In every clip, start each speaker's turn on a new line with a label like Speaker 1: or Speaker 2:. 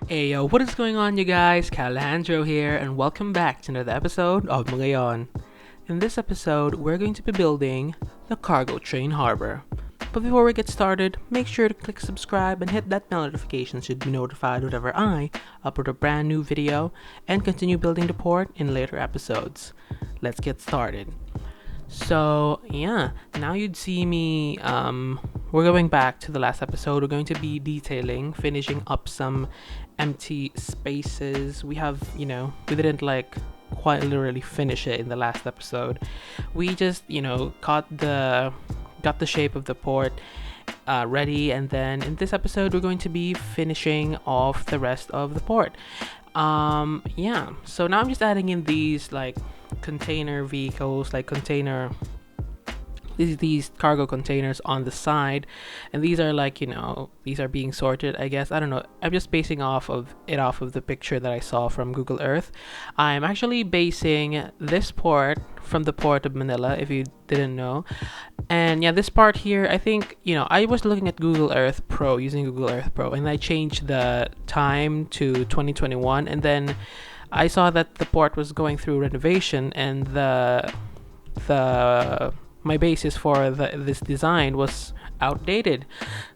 Speaker 1: Hey yo, what is going on you guys? Calhandro here and welcome back to another episode of Magayon. In this episode, we're going to be building the cargo train harbor. But before we get started, make sure to click subscribe and hit that bell notification so you'll be notified whenever I upload a brand new video and continue building the port in later episodes. Let's get started. So yeah, now you'd see me, we're going back to the last episode. We're going to be detailing, finishing up some empty spaces. We have, we didn't quite literally finish it in the last episode. We just, got the shape of the port ready, and then in this episode we're going to be finishing off the rest of the port. So now I'm just adding in these container vehicles, these cargo containers on the side, and these are these are being sorted, I guess. I don't know, I'm just basing off of the picture that I saw from Google Earth. I'm actually basing this port from the port of Manila, if you didn't know. And yeah, this part here, I think, I was looking at Google Earth Pro, using Google Earth Pro, and I changed the time to 2021, and then I saw that the port was going through renovation, and the my basis for this design was outdated.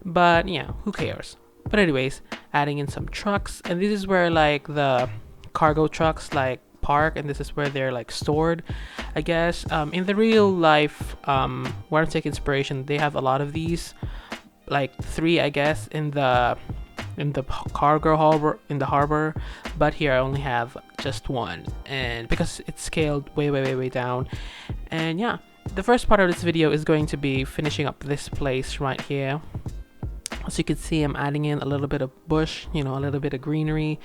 Speaker 1: But yeah, who cares? But anyways, adding in some trucks, and this is where the cargo trucks park, and this is where they're stored, I guess. In the real life, where I'm taking inspiration, they have a lot of these, 3 I guess, in the cargo harbor, but here I only have just 1, and because it's scaled way down. And yeah, the first part of this video is going to be finishing up this place right here. As you can see, I'm adding in a little bit of bush, a little bit of greenery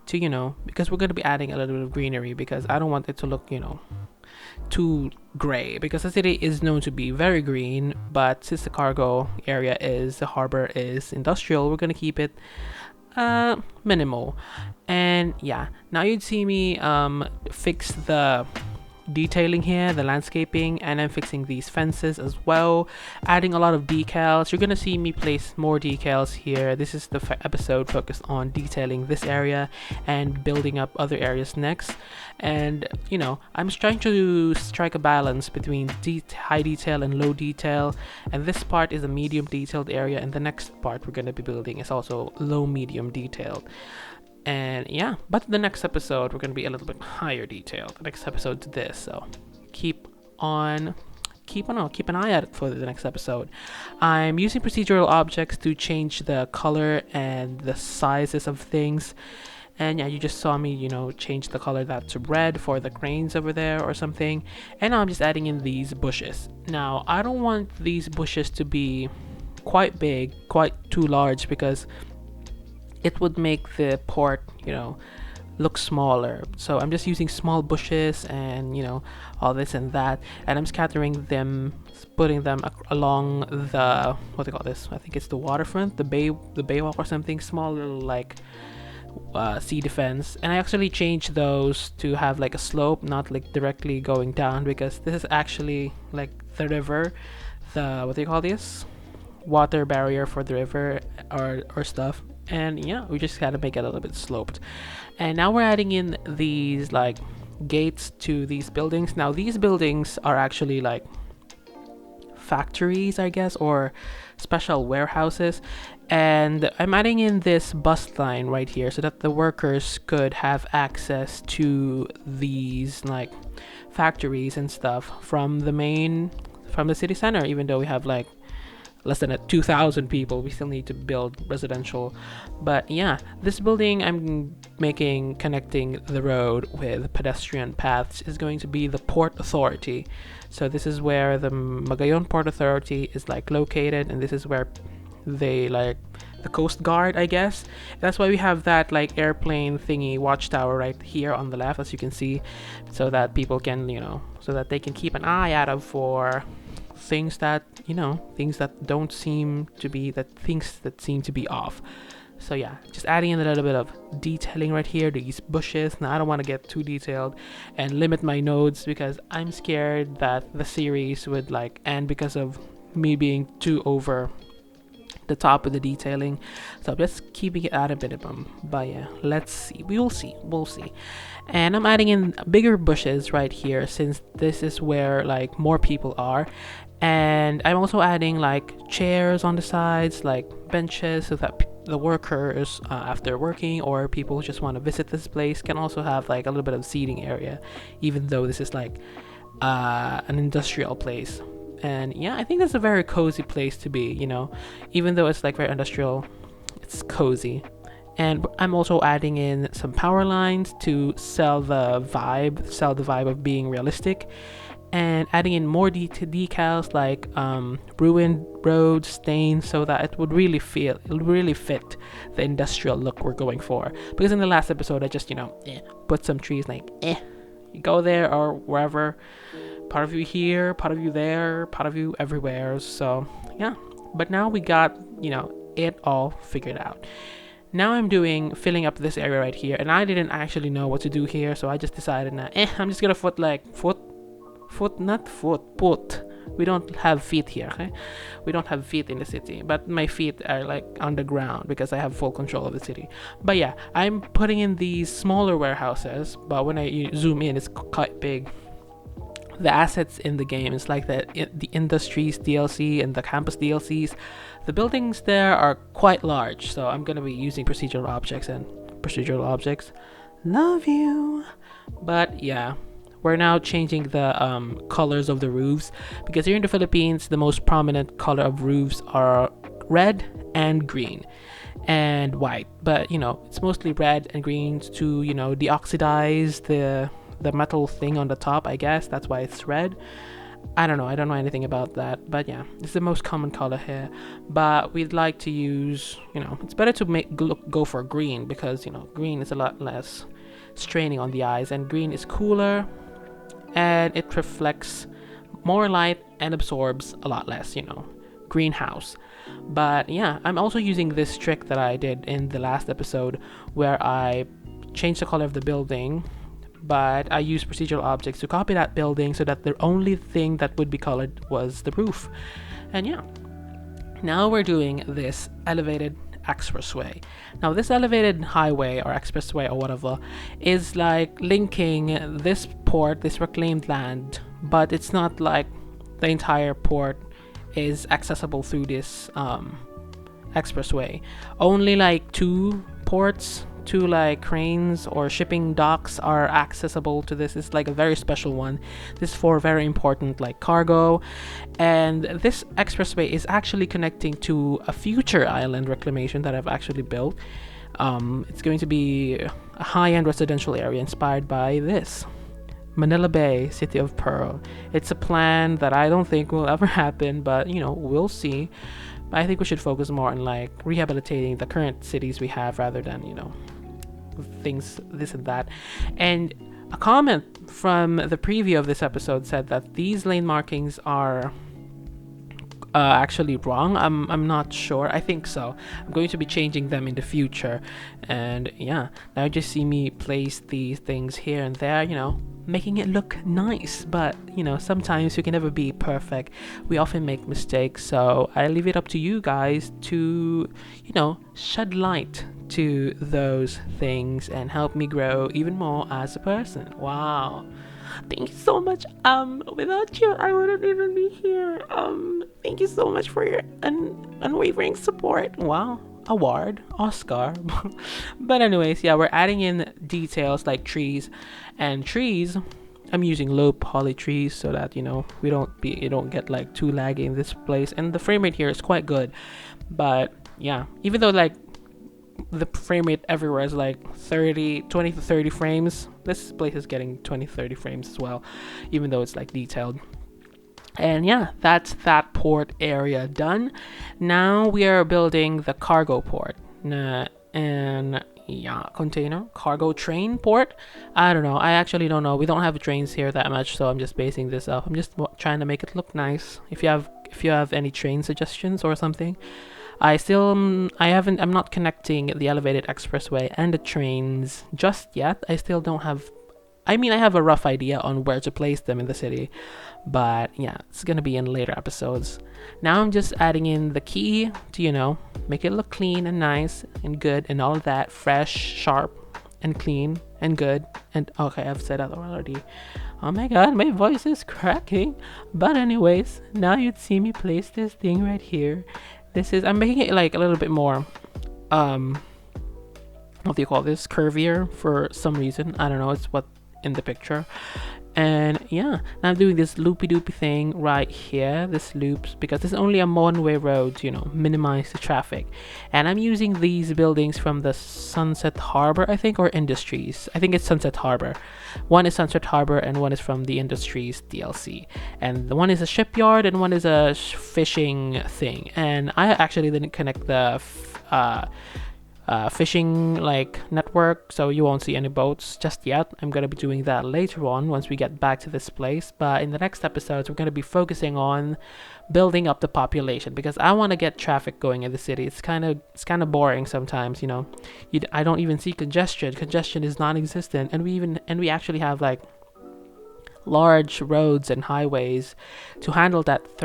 Speaker 1: to, because we're going to be adding a little bit of greenery, because I don't want it to look, too gray, because the city is known to be very green, but since the cargo area the harbor is industrial, we're going to keep it minimal. And yeah, now you'd see me fix the detailing here, the landscaping, and I'm fixing these fences as well, adding a lot of decals. You're gonna see me place more decals here. This is the episode focused on detailing this area and building up other areas next. And I'm trying to strike a balance between high detail and low detail, and this part is a medium detailed area, and the next part we're gonna be building is also low medium detailed. And yeah, but the next episode we're gonna be a little bit higher detailed. The next episode to this, so keep an eye out for the next episode. I'm using procedural objects to change the color and the sizes of things. And yeah, you just saw me, change the color that to red for the cranes over there or something. And now I'm just adding in these bushes. Now I don't want these bushes to be quite big, quite too large, because it would make the port, look smaller. So I'm just using small bushes and, all this and that, and I'm scattering them, putting them along the, what do you call this? I think it's the waterfront, the baywalk or something, small little sea defense. And I actually changed those to have a slope, not directly going down, because this is actually the river, the, what do you call this? Water barrier for the river or stuff. And yeah, we just gotta make it a little bit sloped. And now we're adding in these gates to these buildings. Now these buildings are actually factories, I guess, or special warehouses. And I'm adding in this bus line right here so that the workers could have access to these factories and stuff from the city center. Even though we have less than 2,000 people, we still need to build residential. But yeah, this building I'm making, connecting the road with pedestrian paths, is going to be the Port Authority. So this is where the Magayon Port Authority is located, and this is where they the Coast Guard, I guess. That's why we have that airplane thingy watchtower right here on the left, as you can see, so that people can, so that they can keep an eye out for things that don't seem to be, things that seem to be off. So yeah, just adding in a little bit of detailing right here, these bushes. Now I don't want to get too detailed and limit my nodes, because I'm scared that the series would end because of me being too over the top of the detailing, so I'm just keeping it at a minimum. But yeah, let's see, we'll see. And I'm adding in bigger bushes right here, since this is where like more people are. And I'm also adding like chairs on the sides, like benches, so that the workers, after working, or people who just want to visit this place, can also have like a little bit of seating area, even though this is like an industrial place. And yeah, I think that's a very cozy place to be, you know, even though it's like very industrial, it's cozy. And I'm also adding in some power lines to sell the vibe of being realistic, and adding in more decals like ruined roads, stains, so that it would really fit the industrial look we're going for. Because in the last episode, I just, you know, put some trees, like you go there or wherever, part of you here, part of you there, part of you everywhere. So yeah, but now we got, you know, it all figured out. Now I'm filling up this area right here, and I didn't actually know what to do here, so I just decided now, I'm just gonna put. We don't have feet here, okay? We don't have feet in the city, but my feet are like on the ground because I have full control of the city. But yeah, I'm putting in these smaller warehouses, but when I zoom in, it's quite big. The assets in the game is like the industries DLC and the campus DLCs. The buildings there are quite large, so I'm gonna be using procedural objects. Love you. But yeah, we're now changing the colors of the roofs, because here in the Philippines, the most prominent color of roofs are red and green and white. But you know, it's mostly red and green to, you know, deoxidize the metal thing on the top, I guess. That's why it's red. I don't know anything about that, but yeah, it's the most common color here. But we'd like to use, you know, it's better to go for green, because, you know, green is a lot less straining on the eyes, and green is cooler and it reflects more light and absorbs a lot less, you know, greenhouse. But yeah, I'm also using this trick that I did in the last episode, where I changed the color of the building, but I used procedural objects to copy that building, so that the only thing that would be colored was the roof. And yeah, now we're doing this elevated expressway. Now this elevated highway or expressway or whatever is like linking this port, this reclaimed land, but it's not like the entire port is accessible through this expressway. Only like two like cranes or shipping docks are accessible to this. It's like a very special one. This is for very important like cargo. And this expressway is actually connecting to a future island reclamation that I've actually built. It's going to be a high-end residential area inspired by this Manila Bay, City of Pearl. It's a plan that I don't think will ever happen, but you know, we'll see. But I think we should focus more on like rehabilitating the current cities we have, rather than, you know, things this and that. And a comment from the preview of this episode said that these lane markings are actually wrong. I'm not sure. I think so. I'm going to be changing them in the future. And yeah, now you just see me place these things here and there, you know, making it look nice. But you know, sometimes you can never be perfect. We often make mistakes, so I leave it up to you guys to, you know, shed light to those things and help me grow even more as a person. Wow, thank you so much. Without you, I wouldn't even be here. Thank you so much for your unwavering support. Wow, award, Oscar. But anyways, yeah, we're adding in details like trees. And trees, I'm using low poly trees so that, you know, you don't get like too laggy in this place. And the frame rate here is quite good. But yeah, even though like the frame rate everywhere is like 20 to 30 frames, this place is getting 20 to 30 frames as well, even though it's like detailed. And yeah, that's that port area done. Now we are building the cargo port. And yeah, container cargo train port. I don't know, I actually don't know. We don't have trains here that much, so I'm just basing this up. I'm just trying to make it look nice. If you have any train suggestions or something. I'm not connecting the elevated expressway and the trains just yet. I still don't have I mean, I have a rough idea on where to place them in the city, but yeah, it's gonna be in later episodes. Now I'm just adding in the key to, make it look clean and nice and good and all of that, fresh, sharp, and clean and good. And okay, I've said that already. Oh my god, my voice is cracking. But anyways, now you'd see me place this thing right here. I'm making it like a little bit more, what do you call this, curvier for some reason. I don't know, it's what in the picture. And yeah, now I'm doing this loopy doopy thing right here, this loops, because it's only a one-way road to, minimize the traffic. And I'm using these buildings from the Sunset Harbor, I think, or Industries. I think it's Sunset Harbor. One is Sunset Harbor and one is from the Industries DLC. And the one is a shipyard and one is a fishing thing. And I actually didn't connect the fishing like network, so you won't see any boats just yet. I'm gonna be doing that later on once we get back to this place, but in the next episodes we're gonna be focusing on building up the population, because I want to get traffic going in the city. It's kind of boring sometimes, I don't even see congestion is non-existent, and we actually have like large roads and highways to handle that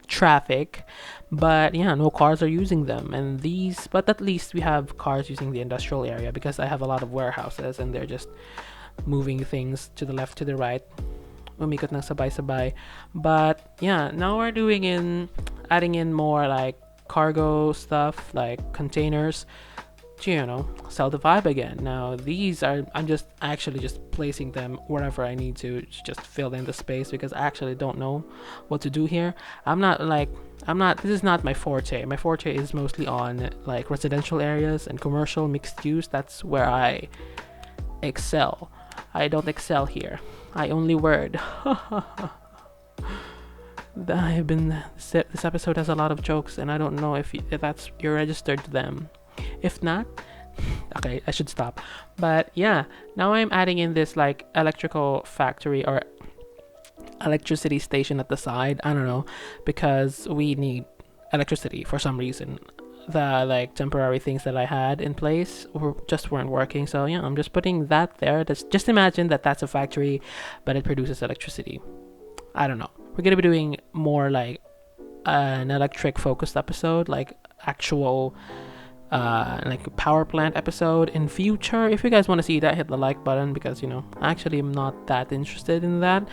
Speaker 1: traffic, but yeah, no cars are using them. But at least we have cars using the industrial area, because I have a lot of warehouses and they're just moving things to the left, to the right, umikot ng sabay-sabay. But yeah, now we're adding in more like cargo stuff, like containers, to sell the vibe again. Now I'm just actually just placing them wherever I need to just fill in the space, because I actually don't know what to do here. This is not my forte. My forte is mostly on like residential areas and commercial mixed use. That's where I excel. I don't excel here. I only word. This episode has a lot of jokes, and I don't know if you're registered to them. If not, okay, I should stop. But yeah, now I'm adding in this like electrical factory or electricity station at the side. I don't know, because we need electricity for some reason. The like temporary things that I had in place weren't working. So yeah, I'm just putting that there. Just imagine that's a factory, but it produces electricity. I don't know. We're gonna be doing more like an electric focused episode, like actual like a power plant episode in future. If you guys want to see that, hit the like button, because I actually am not that interested in that.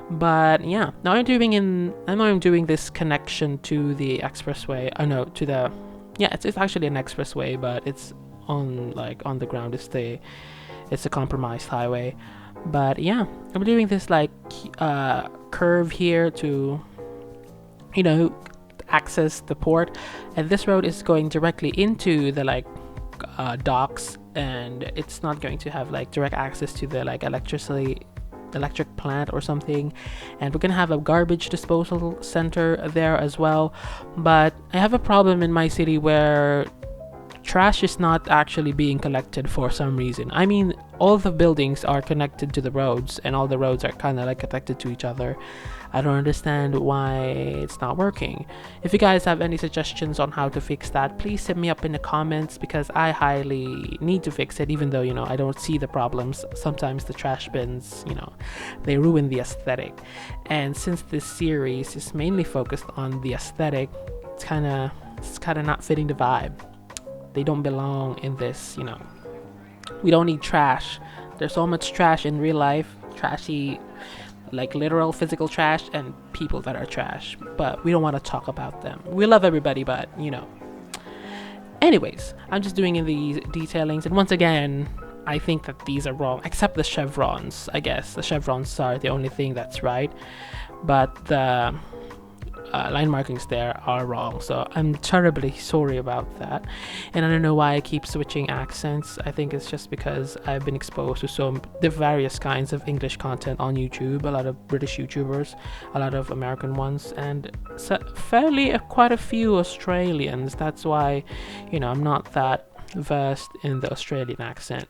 Speaker 1: But yeah, now I'm doing this connection to the expressway. It's actually an expressway, but it's on the ground. It's a compromised highway. But yeah, I'm doing this like curve here to access the port, and this road is going directly into the like docks, and it's not going to have like direct access to the like electric plant or something. And we're gonna have a garbage disposal center there as well. But I have a problem in my city where trash is not actually being collected for some reason. I mean, all the buildings are connected to the roads, and all the roads are kind of like connected to each other. I don't understand why it's not working. If you guys have any suggestions on how to fix that, please hit me up in the comments, because I highly need to fix it, even though I don't see the problems. Sometimes the trash bins, they ruin the aesthetic. And since this series is mainly focused on the aesthetic, it's kind of not fitting the vibe. They don't belong in this, We don't need trash. There's so much trash in real life, trashy, like literal physical trash, and people that are trash, but we don't want to talk about them. We love everybody, but anyways, I'm just doing in these detailings, and once again, I think that these are wrong, except the chevrons. I guess the chevrons are the only thing that's right, but the line markings there are wrong, so I'm terribly sorry about that. And I don't know why I keep switching accents. I think it's just because I've been exposed to the various kinds of English content on YouTube, a lot of British YouTubers, a lot of American ones, and quite a few Australians. That's why I'm not that versed in the Australian accent.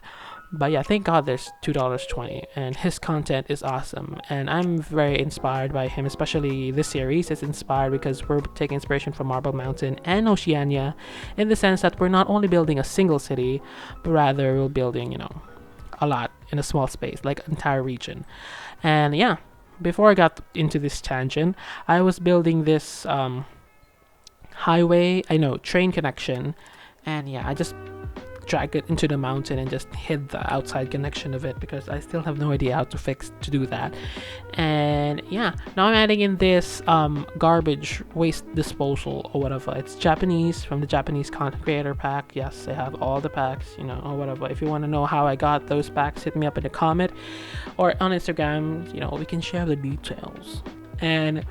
Speaker 1: But yeah, thank God there's $2.20, and his content is awesome, and I'm very inspired by him. Especially this series is inspired because we're taking inspiration from Marble Mountain and Oceania, in the sense that we're not only building a single city, but rather we're building a lot in a small space, like entire region. And yeah, before I got into this tangent, I was building this train connection, and yeah, I just drag it into the mountain and just hid the outside connection of it because I still have no idea how to do that. And yeah, now I'm adding in this garbage waste disposal or whatever. It's Japanese, from the Japanese content creator pack. Yes, I have all the packs, or whatever. If you want to know how I got those packs, hit me up in the comment or on Instagram. We can share the details. And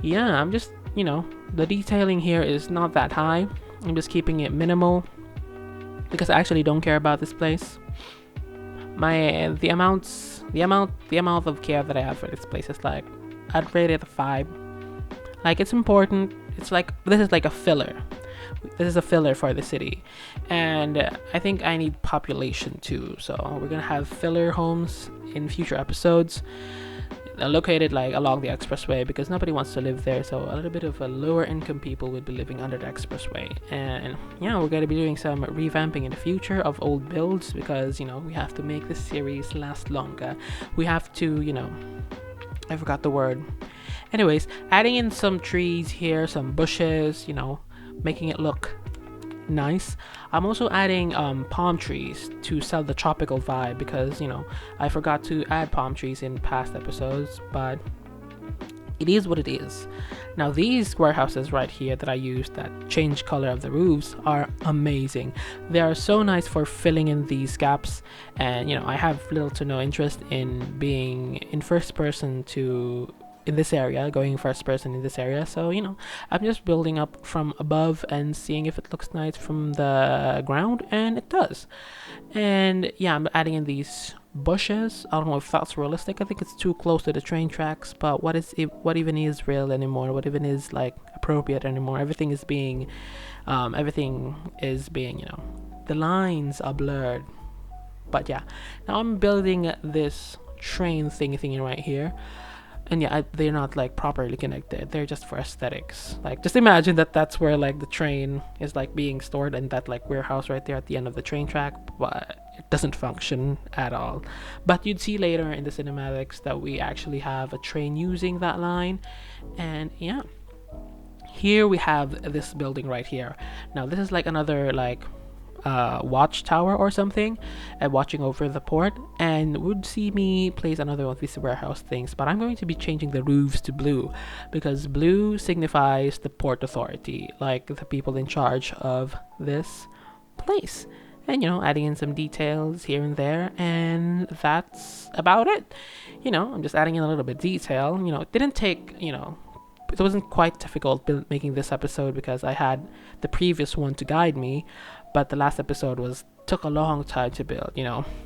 Speaker 1: yeah, I'm just, the detailing here is not that high. I'm just keeping it minimal because I actually don't care about this place. The amount of care that I have for this place is like, I'd rate it a 5. Like, it's important. It's like, this is like a filler. This is a filler for the city, and I think I need population too. So we're gonna have filler homes in future episodes. Located like along the expressway because nobody wants to live there, so a little bit of a lower income people would be living under the expressway. And yeah, we're going to be doing some revamping in the future of old builds because we have to make this series last longer. We have to I forgot the word. Anyways, adding in some trees here, some bushes, making it look nice. I'm also adding palm trees to sell the tropical vibe because I forgot to add palm trees in past episodes, but it is what it is. Now these warehouses right here that I used that change color of the roofs are amazing. They are so nice for filling in these gaps, and I have little to no interest in being in first person in this area, going first person in this area. So I'm just building up from above and seeing if it looks nice from the ground, and it does. And yeah, I'm adding in these bushes. I don't know if that's realistic. I think it's too close to the train tracks, but what even is real anymore? What even is like appropriate anymore? Everything is being the lines are blurred. But yeah, now I'm building this train thingy right here. And yeah, they're not like properly connected. They're just for aesthetics. Like, just imagine that's where like the train is like being stored in that like warehouse right there at the end of the train track, but it doesn't function at all. But you'd see later in the cinematics that we actually have a train using that line. And yeah, here we have this building right here. Now this is like another like watchtower or something, and watching over the port, and would see me place another one of these warehouse things. But I'm going to be changing the roofs to blue because blue signifies the port authority, like the people in charge of this place. And adding in some details here and there, and that's about it. I'm just adding in a little bit of detail. It didn't take it wasn't quite difficult making this episode because I had the previous one to guide me, but the last episode took a long time to build,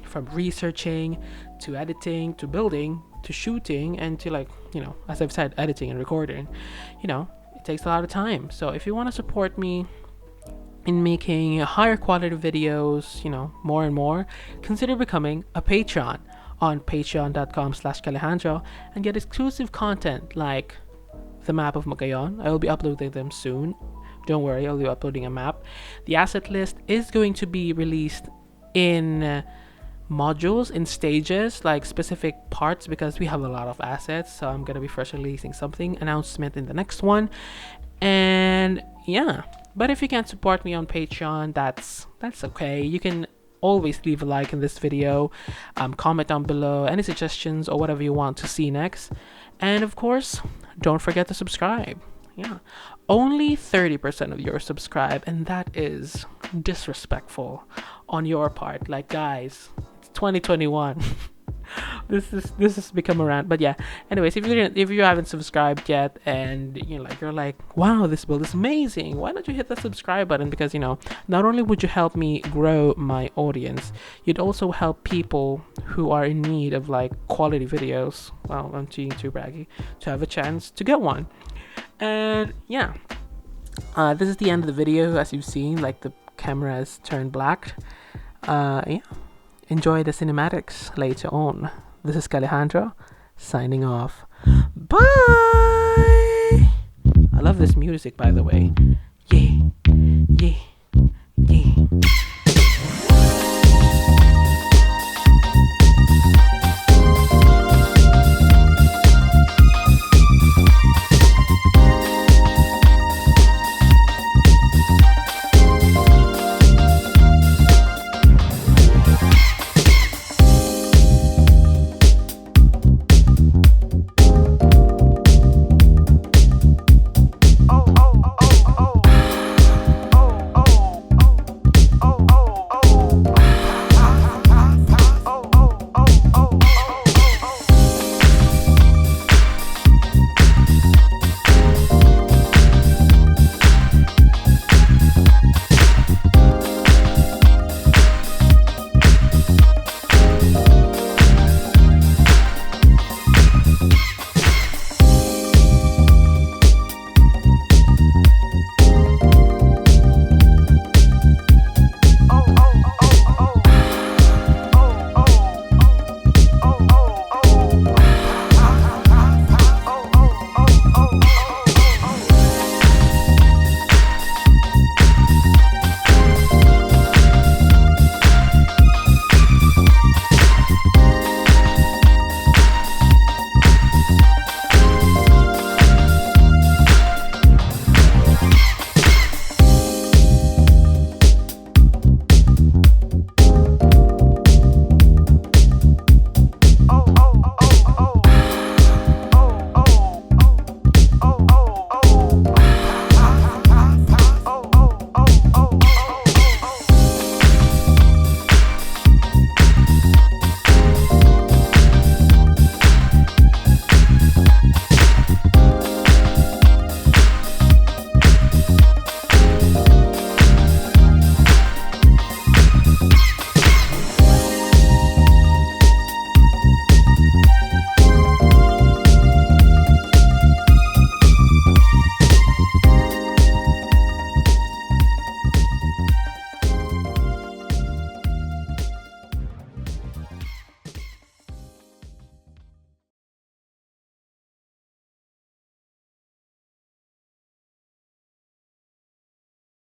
Speaker 1: from researching to editing to building to shooting and to as I've said, editing and recording. It takes a lot of time. So if you want to support me in making higher quality videos, more and more, consider becoming a Patreon on patreon.com/Calejandro and get exclusive content like the map of Magayon. I will be uploading them soon. Don't worry, I'll be uploading a map. The asset list is going to be released in modules, in stages, like specific parts, because we have a lot of assets. So I'm going to be first releasing something, announcement in the next one. And yeah, but if you can't support me on Patreon, that's okay. You can always leave a like in this video, comment down below any suggestions or whatever you want to see next. And of course, don't forget to subscribe. Yeah, only 30% of you subscribe, and that is disrespectful on your part. Like, guys, it's 2021. this has become a rant. But yeah, anyways, if you haven't subscribed yet and you're like, wow, this build is amazing, why don't you hit the subscribe button? Because not only would you help me grow my audience, you'd also help people who are in need of like quality videos. Well, I'm being too braggy, to have a chance to get one. And yeah, this is the end of the video. As you've seen, like, the camera has turned black. Yeah, enjoy the cinematics later on. This is Calejandro signing off. Bye. I love this music, by the way. Yeah.